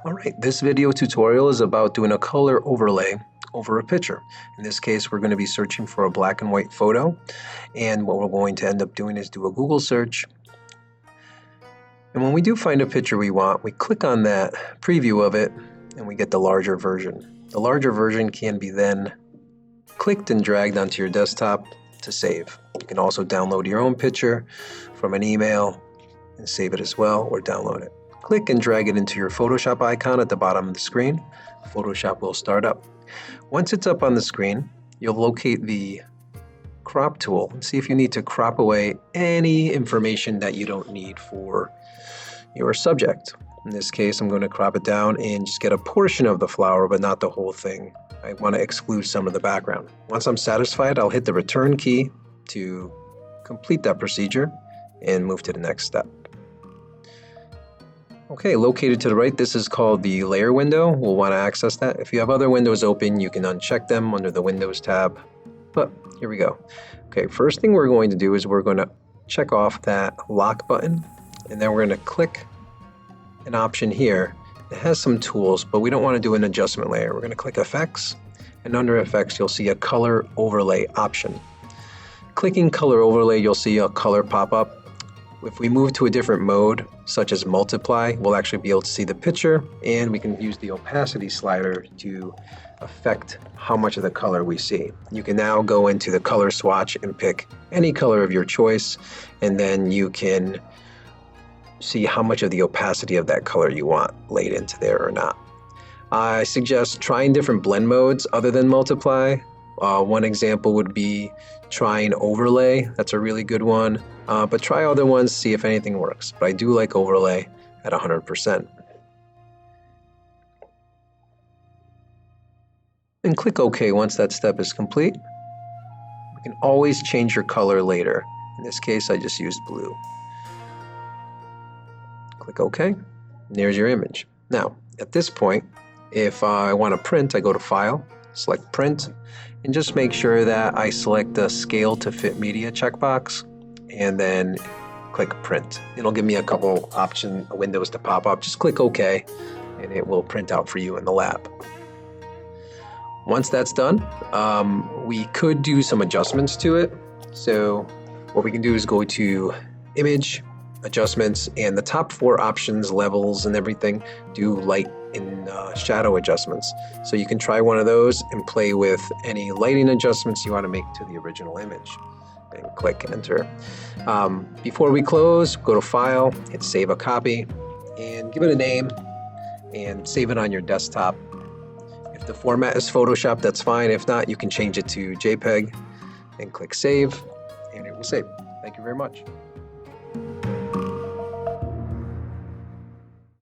Alright, this video tutorial is about doing a color overlay over a picture. In this case, we're going to be searching for a black and white photo, and what we're going to end up doing is do a Google search. And when we do find a picture we want, we click on that preview of it and we get the larger version. The larger version can be then clicked and dragged onto your desktop to save. You can also download your own picture from an email and save it as well, or download it. Click and drag it into your Photoshop icon at the bottom of the screen. Photoshop will start up. Once it's up on the screen, you'll locate the crop tool and see if you need to crop away any information that you don't need for your subject. In this case, I'm going to crop it down and just get a portion of the flower, but not the whole thing. I want to exclude some of the background. Once I'm satisfied, I'll hit the return key to complete that procedure and move to the next step. Okay, located to the right, this is called the layer window. We'll want to access that. If you have other windows open, you can uncheck them under the Windows tab. But here we go. Okay, first thing we're going to do is we're going to check off that lock button, and then we're going to click an option here. It has some tools, but we don't want to do an adjustment layer. We're going to click Effects, and under Effects, you'll see a color overlay option. Clicking color overlay, you'll see a color pop up. If we move to a different mode, such as multiply, we'll actually be able to see the picture, and we can use the opacity slider to affect how much of the color we see. You can now go into the color swatch and pick any color of your choice, and then you can see how much of the opacity of that color you want laid into there or not. I suggest trying different blend modes other than multiply. One example would be trying overlay. That's a really good one. But try other ones, see if anything works. But I do like overlay at 100%. And click OK once that step is complete. You can always change your color later. In this case, I just used blue. Click OK, and there's your image. Now, at this point, if I want to print, I go to File, select Print, and just make sure that I select the Scale to Fit Media checkbox, and then click Print. It'll give me a couple windows to pop up. Just click OK, and it will print out for you in the lab. Once that's done, we could do some adjustments to it. So what we can do is go to Image, Adjustments, and the top 4 options, levels and everything, do light and shadow adjustments. So you can try one of those and play with any lighting adjustments you want to make to the original image. And click Enter. Before we close, go to File, hit Save a Copy, and give it a name, and save it on your desktop. If the format is Photoshop, that's fine. If not, you can change it to JPEG, and click Save, and it will save. Thank you very much.